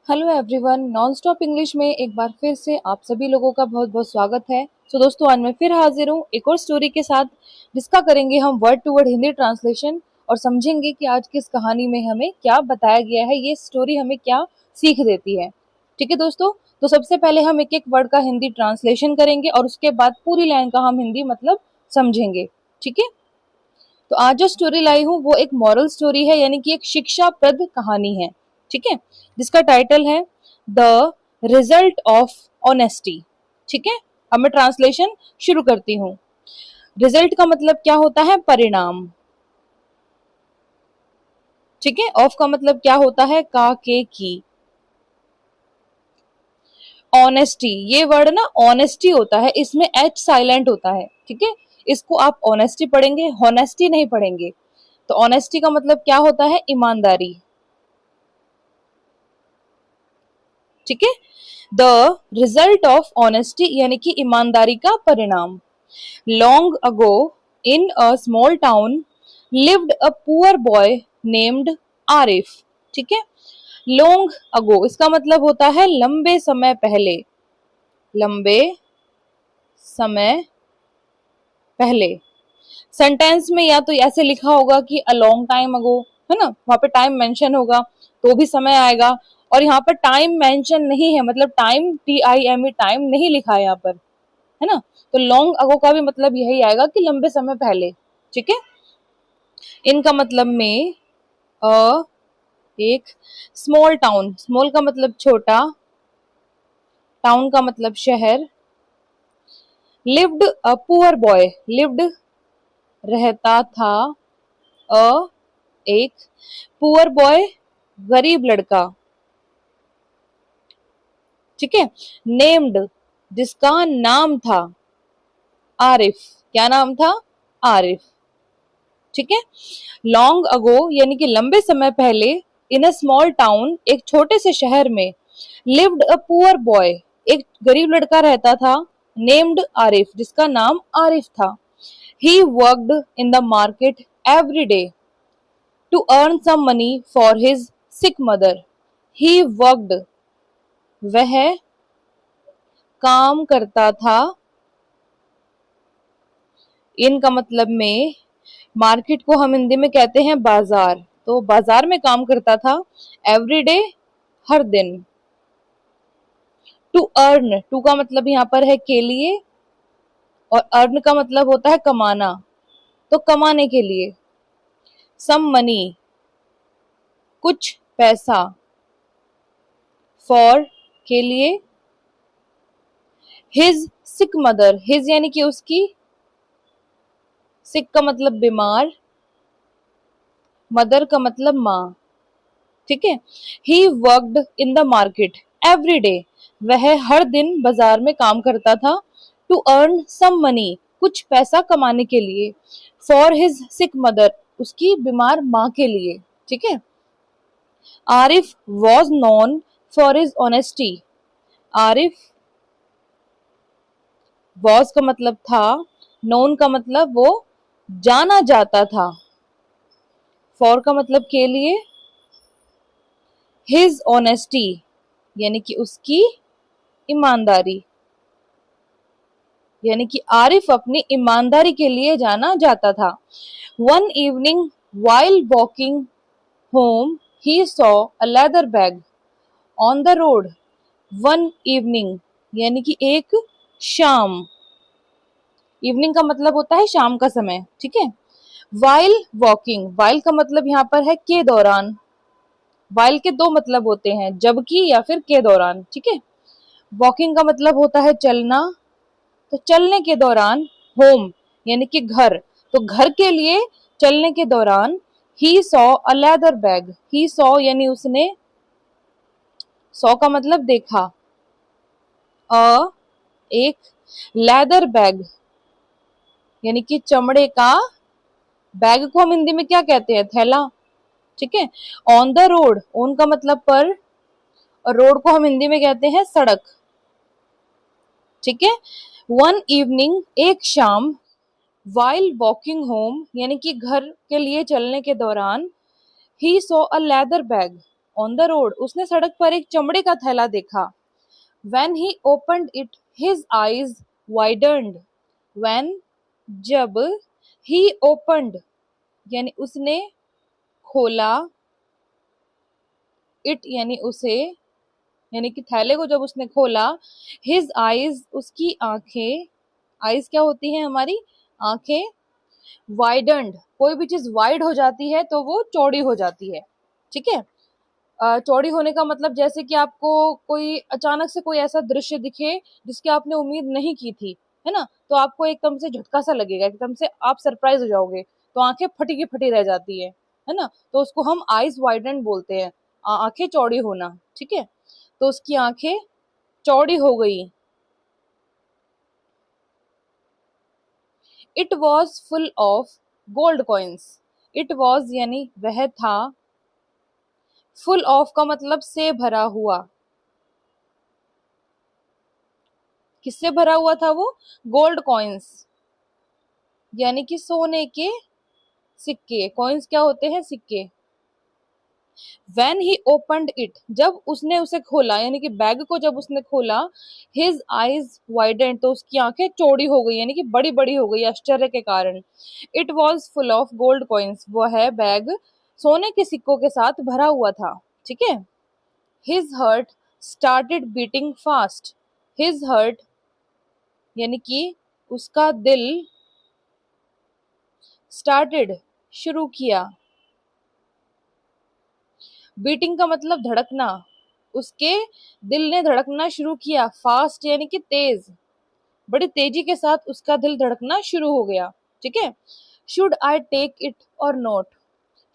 Hello everyone, non stop English में एक बार फिर से आप सभी लोगों का बहुत बहुत स्वागत है। दोस्तों, आज मैं फिर हाजिर हूँ एक और स्टोरी के साथ, जिसका करेंगे हम word to word Hindi translation और समझेंगे कि आज की इस कहानी में हमें क्या बताया गया है, ये स्टोरी हमें क्या सीख देती है। ठीक है दोस्तों, तो सबसे पहले हम एक एक वर्ड का हिंदी ट्रांसलेशन करेंगे और उसके बाद पूरी लाइन का हम हिंदी मतलब समझेंगे। ठीक है, तो आज जो स्टोरी लाई हूँ वो एक मॉरल स्टोरी है, यानी कि एक शिक्षाप्रद कहानी है। ठीक है, जिसका टाइटल है द रिजल्ट ऑफ ऑनेस्टी। ठीक है, अब मैं ट्रांसलेशन शुरू करती हूँ। रिजल्ट का मतलब क्या होता है? परिणाम। ठीक है, ऑफ का मतलब क्या होता है? का, के, की। ऑनेस्टी, ये वर्ड ना ऑनेस्टी होता है, इसमें एच साइलेंट होता है। ठीक है, इसको आप ऑनेस्टी पढ़ेंगे, हॉनेस्टी नहीं पढ़ेंगे। तो ऑनेस्टी का मतलब क्या होता है? ईमानदारी। ठीक है, द रिजल्ट ऑफ ऑनेस्टी यानी कि ईमानदारी का परिणाम। Long ago in a small town lived a poor boy named Arif. ठीक है, लॉन्ग अगो इसका मतलब होता है लंबे समय पहले। लंबे समय पहले। सेंटेंस में या तो ऐसे लिखा होगा कि अ लॉन्ग टाइम अगो, है ना, वहां पे टाइम मेंशन होगा तो भी समय आएगा। और यहाँ पर टाइम मेंशन नहीं है, मतलब टाइम TIME टाइम नहीं लिखा है यहाँ पर, है ना। तो लॉन्ग अगो का भी मतलब यही आएगा कि लंबे समय पहले। ठीक है, इनका मतलब में अ एक स्मॉल टाउन, स्मॉल का मतलब छोटा, टाउन का मतलब शहर। Lived a poor boy, lived रहता था, अ एक पुअर बॉय गरीब लड़का। ठीक है, नेम्ड जिसका नाम था, आरिफ। क्या नाम था? आरिफ। ठीक है, लॉन्ग अगो यानी कि लंबे समय पहले, इन अ स्मॉल टाउन एक छोटे से शहर में, लिव्ड अ पुअर बॉय एक गरीब लड़का रहता था, नेम्ड आरिफ जिसका नाम आरिफ था। He worked in the market every day to earn some money for his sick mother. He worked, वह काम करता था, इनका मतलब में मार्केट को हम हिंदी में कहते हैं बाजार, तो बाजार में काम करता था। एवरीडे, हर दिन। टू अर्न, टू का मतलब यहाँ पर है के लिए, और अर्न का मतलब होता है कमाना, तो कमाने के लिए। सम मनी, कुछ पैसा। फॉर, के लिए। हिज सिक मदर, हिज यानी कि उसकी, सिक का मतलब बीमार, मदर का मतलब माँ। ठीक है, ही worked in the market every day, वह हर दिन बाजार में काम करता था। टू अर्न सम मनी, कुछ पैसा कमाने के लिए। फॉर हिज सिक मदर, उसकी बीमार माँ के लिए। ठीक है, Arif was known for his honesty. Arif, was का मतलब था, नोन का मतलब वो जाना जाता था, फॉर का मतलब के लिए, हिज ऑनेस्टी यानी कि उसकी ईमानदारी, यानी कि आरिफ अपनी ईमानदारी के लिए जाना जाता था। One evening while walking home he saw a leather bag on the road. One evening यानी कि एक शाम, इवनिंग का मतलब होता है शाम का समय। ठीक है, वाइल वॉकिंग, वाइल का मतलब यहाँ पर है के दौरान। वाइल के दो मतलब होते हैं, जबकि या फिर के दौरान। ठीक है, वॉकिंग का मतलब होता है चलना, तो चलने के दौरान। होम यानी कि घर, तो घर के लिए चलने के दौरान। He saw a leather bag, he saw यानी उसने, सॉ का मतलब देखा, अ एक, लेदर बैग यानी कि चमड़े का, बैग को हम हिंदी में क्या कहते हैं? थैला। ठीक है, ऑन द रोड, ऑन का मतलब पर, और रोड को हम हिंदी में कहते हैं सड़क। ठीक है, वन इवनिंग एक शाम, वाइल वॉकिंग होम यानी कि घर के लिए चलने के दौरान, he saw a leather bag on the road, उसने सड़क पर एक चमड़े का थैला देखा। When he opened it, his eyes widened. When, जब, he opened यानी उसने खोला, it यानी उसे, यानी कि थैले को जब उसने खोला, his eyes उसकी आंखें, eyes क्या होती हैं हमारी आंखें, widened, कोई भी चीज वाइड हो जाती है तो वो चौड़ी हो जाती है, ठीक है। चौड़ी होने का मतलब जैसे कि आपको कोई अचानक से कोई ऐसा दृश्य दिखे जिसकी आपने उम्मीद नहीं की थी, है ना, तो आपको एकदम से झटका सा लगेगा, एकदम से आप सरप्राइज हो जाओगे, तो आंखें फटी की फटी रह जाती है ना, तो उसको हम आईज वाइडेंड बोलते हैं, आंखें चौड़ी होना, ठीक है। तो उसकी आंखें चौड़ी हो गई। It was full of gold coins, it was यानी वह था, फुल ऑफ का मतलब से भरा हुआ, किससे भरा हुआ था वो, गोल्ड कॉइन्स यानी कि सोने के सिक्के, कॉइन्स क्या होते हैं, सिक्के। When he opened it, जब उसने उसे खोला यानी कि बैग को जब उसने खोला, his eyes widened, तो उसकी आंखें चौड़ी हो गई यानी कि बड़ी बड़ी हो गई आश्चर्य के कारण। It was full of gold coins, वो है बैग सोने के सिक्कों के साथ भरा हुआ था, ठीक है। His heart started beating fast, his heart यानी कि उसका दिल, started शुरू किया, बीटिंग का मतलब धड़कना, उसके दिल ने धड़कना शुरू किया, फास्ट यानी कि तेज, बड़ी तेजी के साथ उसका दिल धड़कना शुरू हो गया, ठीक है। शुड आई टेक इट और नॉट,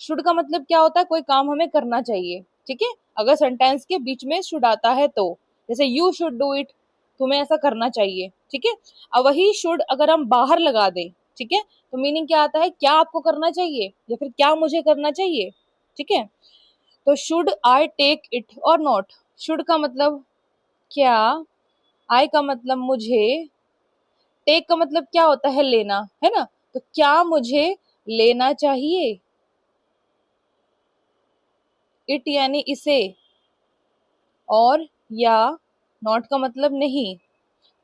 शुड का मतलब क्या होता है, कोई काम हमें करना चाहिए, ठीक है। अगर सेंटेंस के बीच में शुड आता है तो, जैसे यू शुड डू इट, तुम्हें ऐसा करना चाहिए, ठीक है। अब वही शुड अगर हम बाहर लगा दें, ठीक है, तो मीनिंग क्या आता है, क्या आपको करना चाहिए या फिर क्या मुझे करना चाहिए, ठीक है। तो शुड आई टेक इट और नॉट, शुड का मतलब क्या, आई का मतलब मुझे, टेक का मतलब क्या होता है, लेना, है ना, तो क्या मुझे लेना चाहिए, इट यानी इसे, और या नॉट का मतलब नहीं,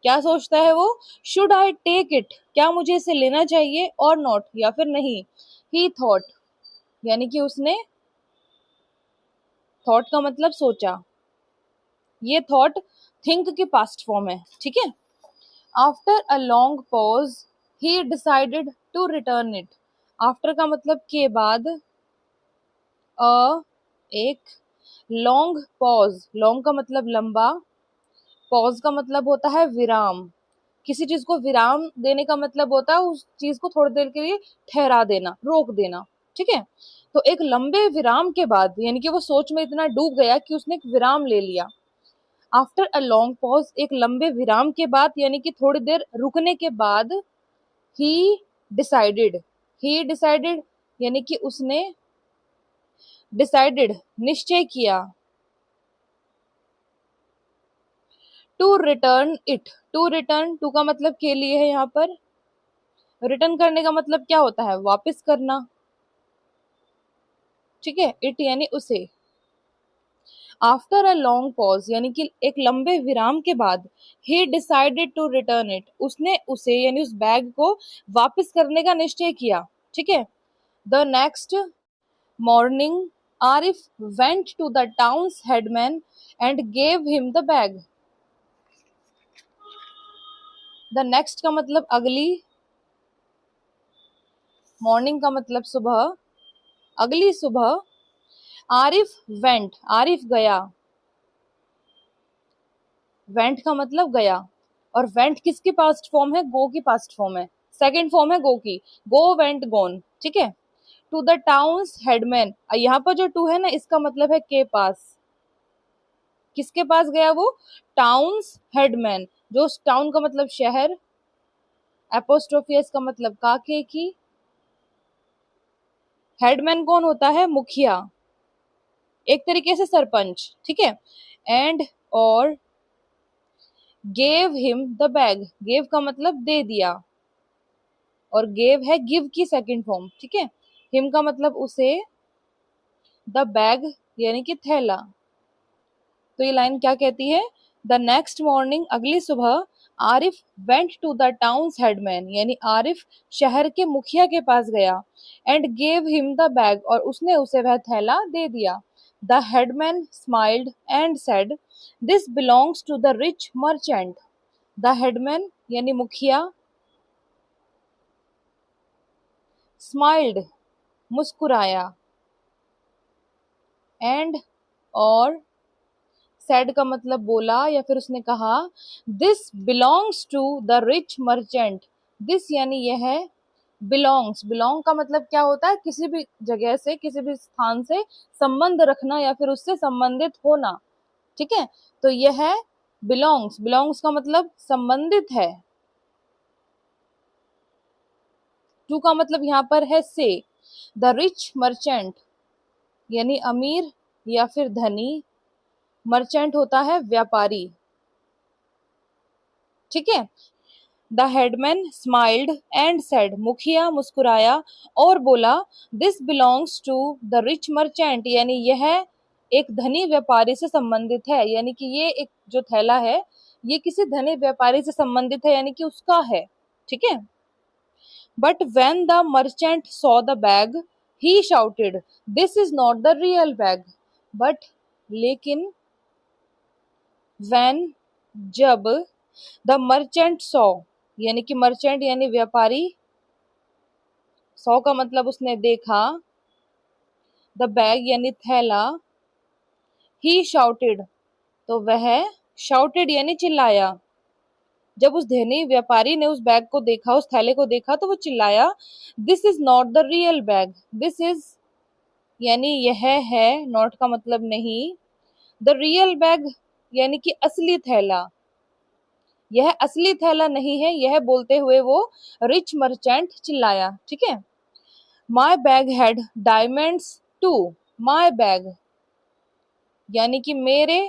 क्या सोचता है वो, शुड आई टेक इट, क्या मुझे इसे लेना चाहिए, और नॉट या फिर नहीं। ही थॉट यानी कि उसने, थॉट का मतलब सोचा, ये थॉट थिंक की पास्ट फॉर्म है, ठीक है। After a long pause he decided to return it, after का मतलब के बाद, अ एक, लॉन्ग पॉज, लॉन्ग का मतलब लंबा, पॉज का मतलब होता है विराम, किसी चीज को विराम देने का मतलब होता है उस चीज को थोड़ी देर के लिए ठहरा देना, रोक देना, ठीक है। तो एक लंबे विराम के बाद यानी कि वो सोच में इतना डूब गया कि उसने एक विराम ले लिया। आफ्टर अ लॉन्ग पॉज, एक लंबे विराम के बाद यानी कि थोड़ी देर रुकने के बाद, ही डिसाइडेड, ही डिसाइडेड यानी कि उसने डिसाइडेड निश्चय किया, to return it, to return, to का मतलब के लिए है यहाँ पर, रिटर्न करने का मतलब क्या होता है, वापस करना, ठीक है। इट यानी उसे। आफ्टर अ लॉन्ग पॉज यानी कि एक लंबे विराम के बाद, he decided to return it, उसने उसे यानी उस बैग को वापस करने का निश्चय किया, ठीक है। The next morning Arif went to the town's headman and gave him the bag, the next का मतलब अगली, मॉर्निंग का मतलब सुबह, अगली सुबह, आरिफ वेंट, आरिफ गया, वेंट का मतलब गया, और वेंट किसकी पास्ट फॉर्म है, गो की पास्ट फॉर्म है, सेकंड फॉर्म है गो की, गो वेंट गोन, ठीक है। टू द टाउन्स हेडमैन, यहाँ पर जो टू है ना इसका मतलब है के पास, किसके पास गया वो, टाउन्स हेडमैन, जो टाउन का मतलब शहर, एपोस्ट्रोफियस का मतलब काके की, हेडमैन कौन होता है, मुखिया, एक तरीके से सरपंच, ठीक है। एंड और gave him the bag, gave का मतलब दे दिया, और गेव है गिव की सेकंड फॉर्म, ठीक है। हिम का मतलब उसे, द बैग यानी कि थैला। तो ये लाइन क्या कहती है? द नेक्स्ट मॉर्निंग, अगली सुबह, Arif went to the town's headman, यानी आरिफ शहर के मुखिया के पास गया, and gave him the bag, और उसने उसे वह थैला दे दिया। The headman smiled and said, this belongs to the rich merchant. The headman यानी मुखिया, स्माइल्ड मुस्कुराया, एंड और सेड का मतलब बोला या फिर उसने कहा, this belongs to the rich merchant. This यानी यह है, बिलोंग्स, बिलोंग का मतलब क्या होता है? किसी भी जगह से, किसी भी स्थान से संबंध रखना या फिर उससे संबंधित होना। ठीक है, तो यह है बिलोंग्स। बिलोंग्स का मतलब संबंधित है। टू का मतलब यहाँ पर है से। द रिच मर्चेंट यानी अमीर या फिर धनी, मर्चेंट होता है व्यापारी। ठीक है। The headman smiled and said, मुखिया मुस्कुराया और बोला, this belongs to the rich merchant, यानी यह एक धनी व्यापारी से संबंधित है, यानी कि ये एक जो थैला है ये किसी धनी व्यापारी से संबंधित है, यानी कि उसका है। ठीक है। But when the merchant saw the bag he shouted, this is not the real bag. But लेकिन, वेन जब, द मर्चेंट सॉ यानी कि मर्चेंट यानी व्यापारी, सॉ का मतलब उसने देखा, द बैग यानी थैला, ही शाउटेड तो वह शाउटेड यानी चिल्लाया। जब उस धनी व्यापारी ने उस बैग को देखा, उस थैले को देखा, तो वो चिल्लाया, this is not the real bag. This is यानी यह है, नॉट का मतलब नहीं, द रियल बैग यानी कि असली थैला, यह असली थैला नहीं है, यह बोलते हुए वो रिच मर्चेंट चिल्लाया। ठीक है। My bag had diamonds too, my bag यानी कि मेरे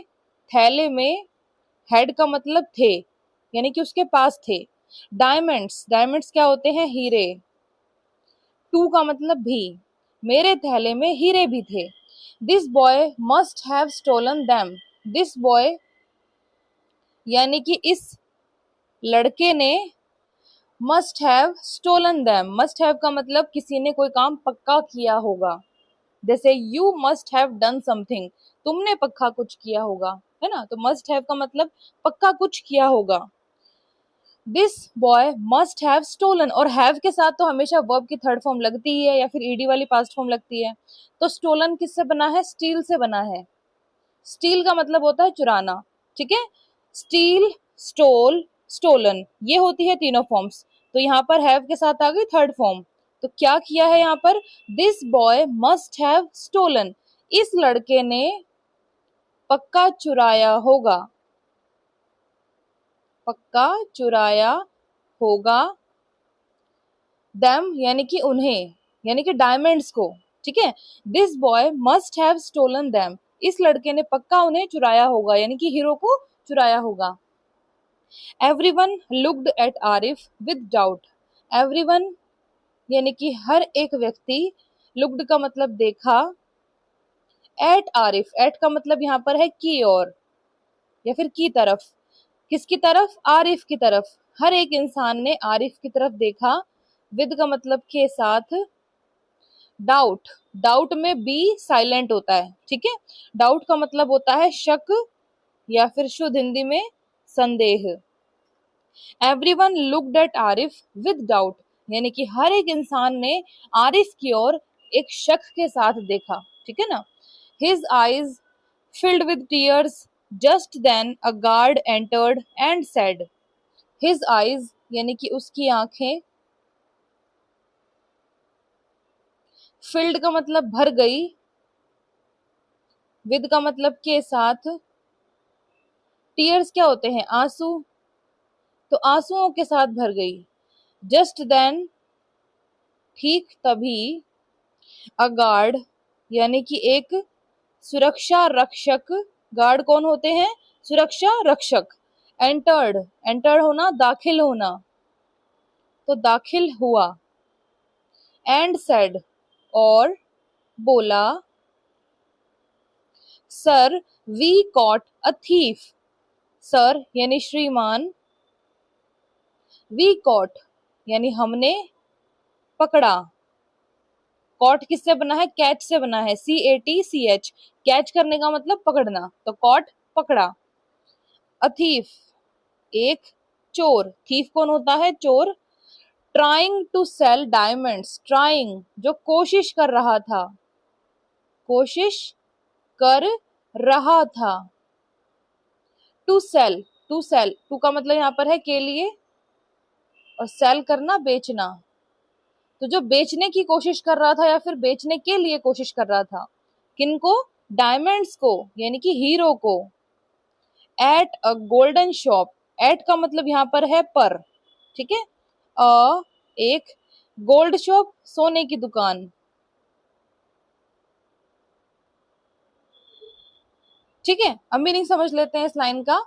थैले में, हेड का मतलब थे, यानी कि उसके पास थे। डायमंड्स, डायमंड्स क्या होते हैं? हीरे। टू का मतलब भी, मेरे थैले में हीरे भी थे। This boy must have stolen them, this boy यानी कि इस लड़के ने, must have stolen them, must have का मतलब किसी ने कोई काम पक्का किया होगा, जैसे you must have done something, तुमने पक्का कुछ किया होगा, है ना? तो मस्ट हैव का मतलब पक्का कुछ किया होगा। This boy must have stolen, और हैव के साथ तो हमेशा वर्ब की थर्ड फॉर्म लगती ही है या फिर ईडी वाली पास्ट फॉर्म लगती है। तो स्टोलन किससे बना है? स्टील से बना है। स्टील का मतलब होता है चुराना। ठीक है। स्टील, स्टोल, स्टोलन, ये होती है तीनों फॉर्म्स। तो यहाँ पर हैव के साथ आ गई थर्ड फॉर्म। तो क्या किया है यहाँ पर? This boy must have stolen, इस लड़के ने पक्का चुराया होगा, पक्का चुराया होगा। देम यानी कि उन्हें, यानी कि डायमंड्स को। ठीक है। This boy must have stolen them, इस लड़के ने पक्का उन्हें चुराया होगा, यानी कि हीरो को चुराया होगा। Everyone looked at Arif with doubt, everyone यानी कि हर एक व्यक्ति, लुक्ड का मतलब देखा, एट आरिफ, एट का मतलब यहाँ पर है की ओर या फिर की तरफ। किसकी तरफ? आरिफ की तरफ। हर एक इंसान ने आरिफ की तरफ देखा, विद का मतलब के साथ। डाउट, डाउट में बी साइलेंट होता है। ठीक है। डाउट का मतलब होता है शक या फिर शुद्ध हिंदी में संदेह। Everyone looked at Arif with doubt, यानी कि हर एक इंसान ने आरिफ की ओर एक शक के साथ देखा। ठीक है ना। His eyes filled with tears. Just then a guard entered and said, his eyes यानी कि उसकी आंखें, filled का मतलब भर गई, with का मतलब के साथ, tears क्या होते हैं? आंसू, तो आंसुओं के साथ भर गई। Just then ठीक तभी, a guard यानी कि एक सुरक्षा रक्षक, गार्ड कौन होते हैं? सुरक्षा रक्षक। एंटर्ड, एंटर होना, दाखिल होना, तो दाखिल हुआ। एंड सेड और बोला, sir we caught a thief, sir यानी श्रीमान, वी कॉट यानी हमने पकड़ा, कॉट किससे बना है, कैच से बना है, CATCH, कैच करने का मतलब पकड़ना, तो कॉट पकड़ा। अ थीफ एक चोर, थीफ कौन होता है, चोर। Trying to sell diamonds, trying जो कोशिश कर रहा था, कोशिश कर रहा था। To sell, to sell, to का मतलब यहाँ पर है के लिए, और सेल करना बेचना, तो जो बेचने की कोशिश कर रहा था या फिर बेचने के लिए कोशिश कर रहा था, किनको, डायमंड्स को यानी कि हीरो को। At a golden shop, at का मतलब यहाँ पर है पर, ठीक है। एक गोल्ड शॉप सोने की दुकान, ठीक है। अब मीनिंग समझ लेते हैं इस लाइन का।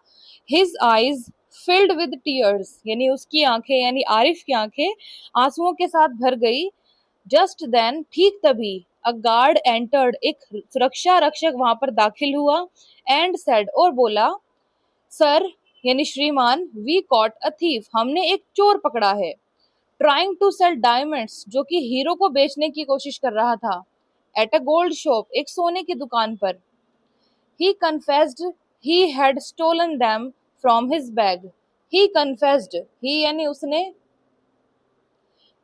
His eyes filled with tears, यानी उसकी आंखें यानी आरिफ की आंखें आंसुओं के साथ भर गई। जस्ट देन, ठीक तभी, अ गार्ड एंटर्ड, एक सुरक्षा रक्षक वहां पर दाखिल हुआ। एंड सेड, और बोला, सर यानी श्रीमान, वी कॉट अ थीफ, हमने एक चोर पकड़ा है। ट्राइंग टू सेल डायमंड्स, जो कि हीरो को बेचने की कोशिश कर रहा था। एट अ गोल्ड शॉप, एक सोने की दुकान पर। He confessed he had stolen them from his bag. He confessed, he यानी उसने,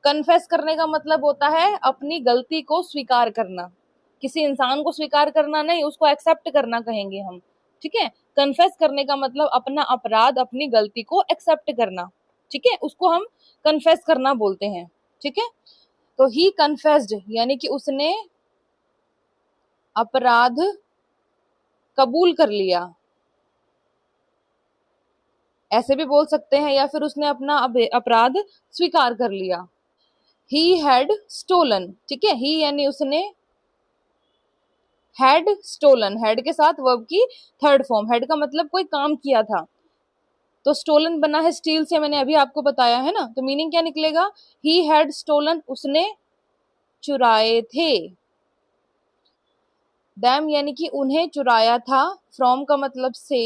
कन्फेस करने का मतलब होता है अपनी गलती को स्वीकार करना, किसी इंसान को स्वीकार करना नहीं, उसको एक्सेप्ट करना कहेंगे हम, ठीक है। कन्फेस करने का मतलब अपना अपराध, अपनी गलती को एक्सेप्ट करना, ठीक है, उसको हम कन्फेस करना बोलते हैं, ठीक है। तो ही कन्फेस्ड यानी कि उसने अपराध कबूल कर लिया, ऐसे भी बोल सकते हैं, या फिर उसने अपना अपराध स्वीकार कर लिया। ही हैड स्टोलन, ठीक है, ही यानी उसने, हैड स्टोलन, हैड के साथ वर्ब की थर्ड फॉर्म, हैड का मतलब कोई काम किया था, तो स्टोलन बना है स्टील से, मैंने अभी आपको बताया है ना, तो मीनिंग क्या निकलेगा, ही हैड स्टोलन, उसने चुराए थे। दैम यानी कि उन्हें चुराया था। फ्रॉम का मतलब से।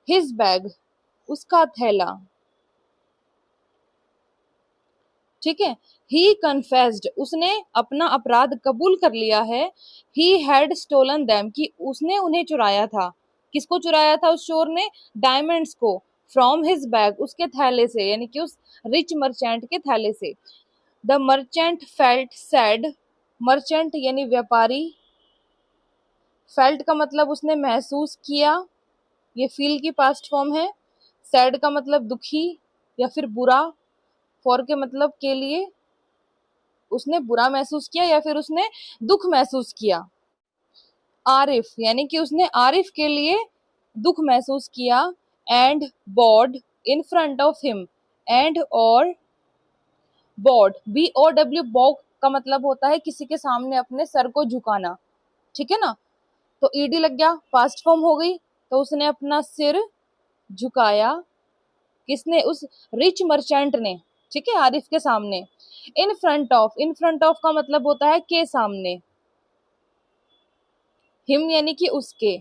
हिज बैग उसका थैला, ठीक है। ही कन्फेस्ड उसने अपना अपराध कबूल कर लिया है। ही हैड स्टोलन दैम कि उसने उन्हें चुराया था, किसको चुराया था उस चोर ने, डायमंड्स को। फ्रॉम हिज बैग उसके थैले से, यानी कि उस रिच मर्चेंट के थैले से। The merchant felt sad, merchant यानी व्यापारी, फेल्ट का मतलब उसने महसूस किया, ये फील की पास्ट फॉर्म है। सैड का मतलब दुखी या फिर बुरा, फॉर के मतलब के लिए, उसने बुरा महसूस किया या फिर उसने दुख महसूस किया। आरिफ यानी कि उसने आरिफ के लिए दुख महसूस किया। And bowed in front of him, and और बॉड, BOW, बॉग का मतलब होता है किसी के सामने अपने सर को झुकाना, ठीक है ना। तो ईडी लग गया, पास्ट फॉर्म हो गई, तो उसने अपना सिर झुकाया, किसने, उस रिच मर्चेंट ने, ठीक है, आरिफ के सामने। इन front of, in front of का मतलब होता है के सामने, हिम यानी कि उसके,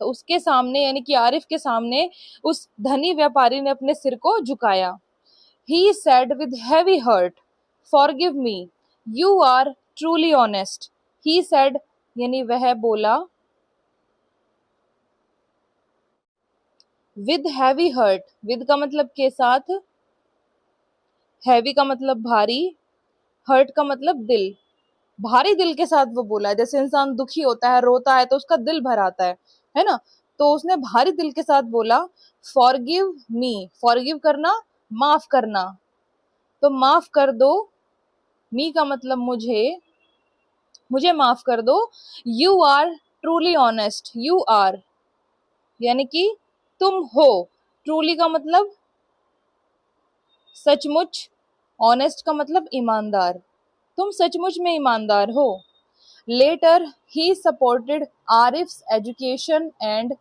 तो उसके सामने यानी कि आरिफ के सामने उस धनी व्यापारी ने अपने सिर को झुकाया। He said with heavy heart, forgive me, you are truly honest. He said यानी वह बोला, विद हैवी हर्ट, विद का मतलब के साथ, हैवी का मतलब भारी, हर्ट का मतलब दिल, भारी दिल के साथ वो बोला है, जैसे इंसान दुखी होता है, रोता है, तो उसका दिल भर आता है ना। तो उसने भारी दिल के साथ बोला, फॉरगिव मी, फॉरगिव करना, माफ करना, तो माफ कर दो, मी का मतलब मुझे, मुझे माफ कर दो। You are truly honest, you are यानी कि तुम हो, ट्रूली का मतलब सचमुच, ऑनेस्ट का मतलब ईमानदार, तुम सचमुच में ईमानदार हो। Later, he supported Arif's education and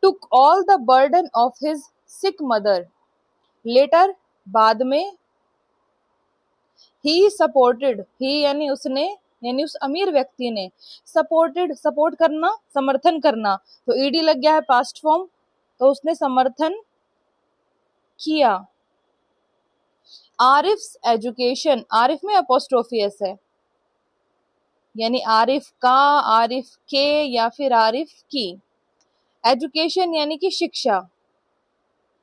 took all the burden of his sick mother. Later, बाद में, he supported, he यानी उसने, यानी उस अमीर व्यक्ति ने, सपोर्टेड, सपोर्ट करना, समर्थन करना, तो ईडी लग गया है पास्ट फॉर्म, तो उसने समर्थन किया। आरिफ्स एजुकेशन, आरिफ में अपोस्ट्रोफी एस है, यानी आरिफ का, आरिफ के या फिर आरिफ की। एजुकेशन यानी कि शिक्षा,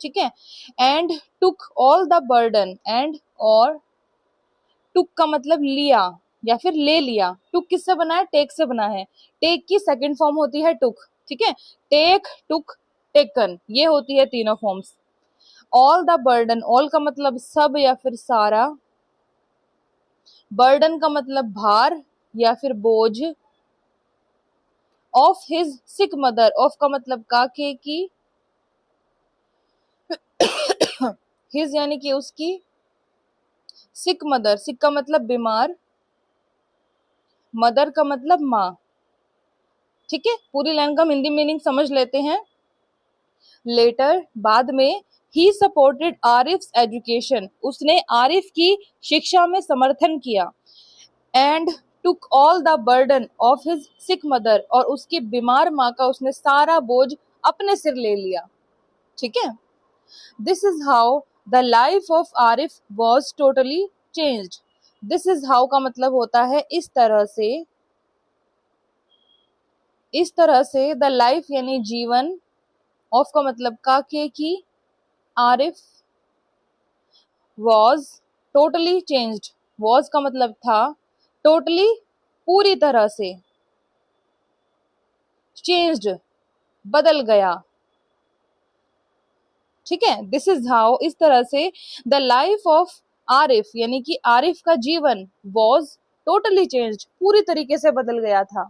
ठीक है। And took all the burden, and और टुक का मतलब लिया या फिर ले लिया। टुक किससे बना है? टेक से बना है। टेक की सेकंड फॉर्म होती है टुक, ठीक है। टेक, टुक, टेकन, ये होती है तीनों forms. All the burden, all का मतलब सब या फिर सारा, बर्डन का मतलब भार या फिर बोझ, of his sick mother, of का मतलब काके की, हिज यानी कि उसकी, सिक मदर, सिक का मतलब बीमार, मदर का मतलब माँ, ठीक है। पूरी लाइन का हिंदी मीनिंग समझ लेते हैं। लेटर, बाद में, ही सपोर्टेड आरिफ्स एजुकेशन, उसने आरिफ की शिक्षा में समर्थन किया। And took all the burden of his sick mother, और उसकी बीमार माँ का उसने सारा बोझ अपने सिर ले लिया, ठीक है। This is how the life of Arif was totally changed. This is how का मतलब होता है इस तरह से, इस तरह से, द लाइफ यानी जीवन, ऑफ का मतलब काके की, Arif, was totally changed, was का मतलब था, टोटली पूरी तरह से, चेंज्ड बदल गया, ठीक है। दिस इज हाउ, इस तरह से, द लाइफ ऑफ आरिफ यानी कि आरिफ का जीवन, वॉज टोटली चेंज्ड, पूरी तरीके से बदल गया था,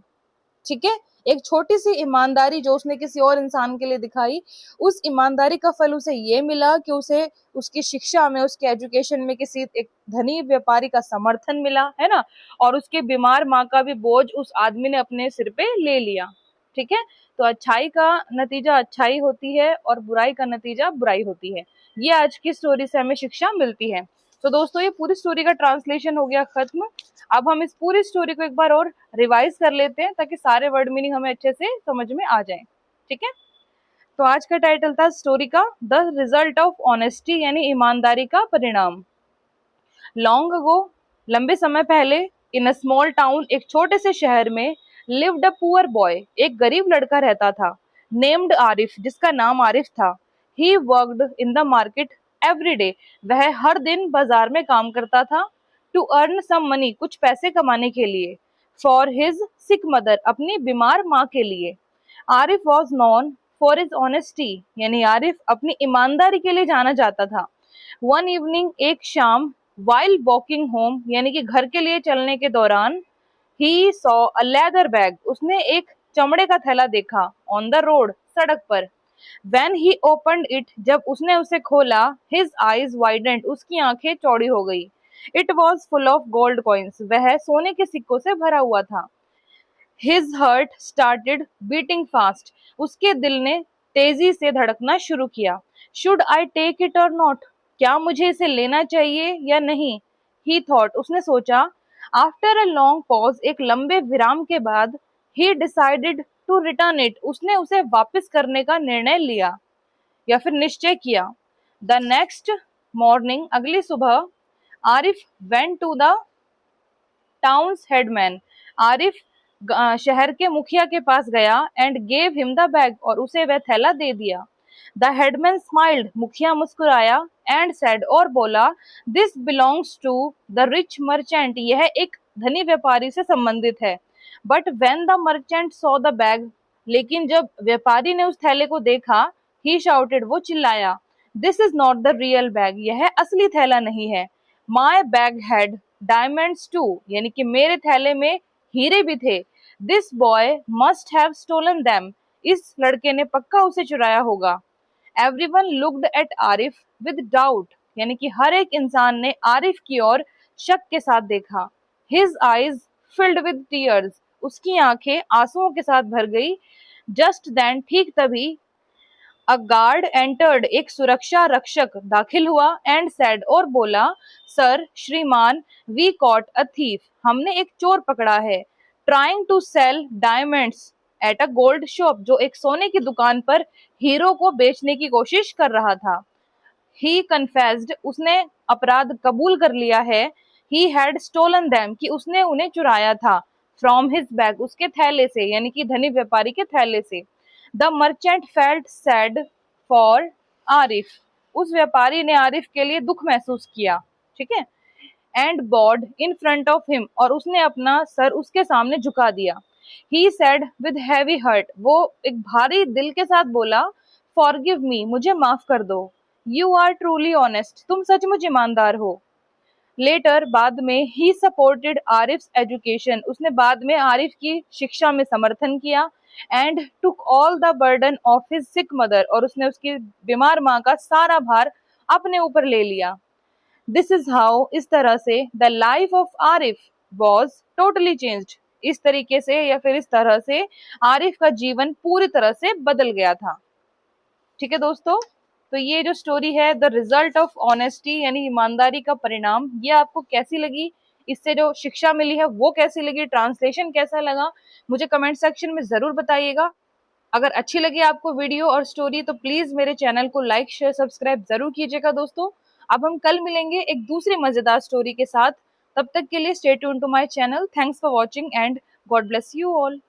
ठीक है। एक छोटी सी ईमानदारी जो उसने किसी और इंसान के लिए दिखाई, उस ईमानदारी का फल उसे ये मिला कि उसे उसकी शिक्षा में, उसके एजुकेशन में किसी एक धनी व्यापारी का समर्थन मिला, है ना, और उसके बीमार माँ का भी बोझ उस आदमी ने अपने सिर पे ले लिया, ठीक है। तो अच्छाई का नतीजा अच्छाई होती है और बुराई का नतीजा बुराई होती है। ये आज की स्टोरी से हमें शिक्षा मिलती है। तो दोस्तों, ये पूरी स्टोरी का ट्रांसलेशन हो गया खत्म। अब हम इस पूरी स्टोरी को एक बार और रिवाइज कर लेते हैं ताकि सारे वर्ड मीनिंग हमें अच्छे से समझ में आ जाए, ठीक है। तो आज का टाइटल था स्टोरी का द रिजल्ट ऑफ ऑनेस्टी, यानी ईमानदारी का परिणाम। लॉन्ग अगो, लंबे समय पहले, इन अ स्मॉल टाउन, एक छोटे से शहर में, लिव्ड अ पुअर बॉय, एक गरीब लड़का रहता था, नेम्ड आरिफ, जिसका नाम आरिफ था। He worked in the market every day, वह हर दिन बाजार में काम करता था। टू अर्न सम मनी, कुछ पैसे कमाने के लिए। फॉर हिज सिक मदर, अपनी बीमार माँ के लिए। Arif was non for his honesty, यानी आरिफ अपनी ईमानदारी के लिए जाना जाता था। वन इवनिंग, एक शाम, वाइल वॉकिंग होम, यानी कि घर के लिए चलने के दौरान, he saw a leather bag, उसने एक चमड़े का थैला देखा, ऑन द रोड, सड़क पर। When he opened it, जब उसने उसे खोला, his eyes widened, उसकी आंखें चौड़ी हो गई। It was full of gold coins, वह सोने के सिक्कों से भरा हुआ था। His heart started beating fast, उसके दिल ने तेजी से धड़कना शुरू किया। Should I take it or not, क्या मुझे इसे लेना चाहिए या नहीं? He thought, उसने सोचा। After a long pause, एक लंबे विराम के बाद, he decided to return it, उसने उसे वापस करने का निर्णय लिया या फिर निश्चय किया। द नेक्स्ट मॉर्निंग, अगली सुबह, Arif went to the town's headman, Arif शहर के मुखिया के पास गया। And gave him the bag, और उसे वह थैला दे दिया। द हेडमैन स्माइल्ड, मुखिया मुस्कुराया। एंड सेड, और बोला, this belongs to the rich merchant, यह एक धनी व्यापारी से संबंधित है। But when the merchant saw the bag, लेकिन जब व्यापारी ने उस थैले को देखा, ही शाउटेड, वो चिल्लाया, this is not the real bag, यह असली थैला नहीं है। My bag had diamonds too, यानी कि मेरे थैले में हीरे भी थे। This boy must have stolen them, इस लड़के ने पक्का उसे चुराया होगा। Everyone looked at Arif with doubt, यानी कि हर एक इंसान ने आरिफ की ओर शक के साथ देखा। His eyes filled with tears, उसकी आंखें आंसुओं के साथ भर गई। जस्ट देन, ठीक तभी, अ गार्ड एंटर्ड, एक सुरक्षा रक्षक दाखिल हुआ, एंड सेड, और बोला, सर श्रीमान, वी कॉट अ थीफ, हमने एक चोर पकड़ा है, trying to sell diamonds at a gold shop, जो एक सोने की दुकान पर हीरो को बेचने की कोशिश कर रहा था। ही कन्फेस्ड, उसने अपराध कबूल कर लिया है। ही हैड स्टोलन देम, कि उसने उन्हें चुराया था। फ्रॉम हिज बैग, उसके थैले से, यानी कि धनी व्यापारी के थैले से। The merchant felt sad for Arif, उस व्यापारी ने आरिफ के लिए दुख महसूस किया, ठीक है। And bowed in front of him, और उसने अपना सर उसके सामने झुका दिया। He said with heavy heart, वो एक भारी दिल के साथ बोला, फॉरगिव मी, मुझे माफ कर दो। यू आर ट्रूली ऑनेस्ट, तुम सचमुच ईमानदार हो। लेटर, बाद में, ही सपोर्टेड आरिफ एजुकेशन, उसने बाद में आरिफ की शिक्षा में समर्थन किया। And took all the burden of his sick mother, और उसने उसकी बीमार माँ का सारा भार अपने ऊपर ले लिया। दिस इज हाउ, इस तरह से, the life of Arif was totally changed, इस तरीके से या फिर इस तरह से आरिफ का जीवन पूरी तरह से बदल गया था। ठीक है दोस्तों, तो ये जो स्टोरी है, द रिजल्ट ऑफ ऑनेस्टी, यानी ईमानदारी का परिणाम, ये आपको कैसी लगी, इससे जो शिक्षा मिली है वो कैसी लगी, ट्रांसलेशन कैसा लगा, मुझे कमेंट सेक्शन में जरूर बताइएगा। अगर अच्छी लगी आपको वीडियो और स्टोरी तो प्लीज मेरे चैनल को लाइक शेयर सब्सक्राइब जरूर कीजिएगा दोस्तों। अब हम कल मिलेंगे एक दूसरी मजेदार स्टोरी के साथ, तब तक के लिए stay tune to my channel. Thanks for watching and God bless you all.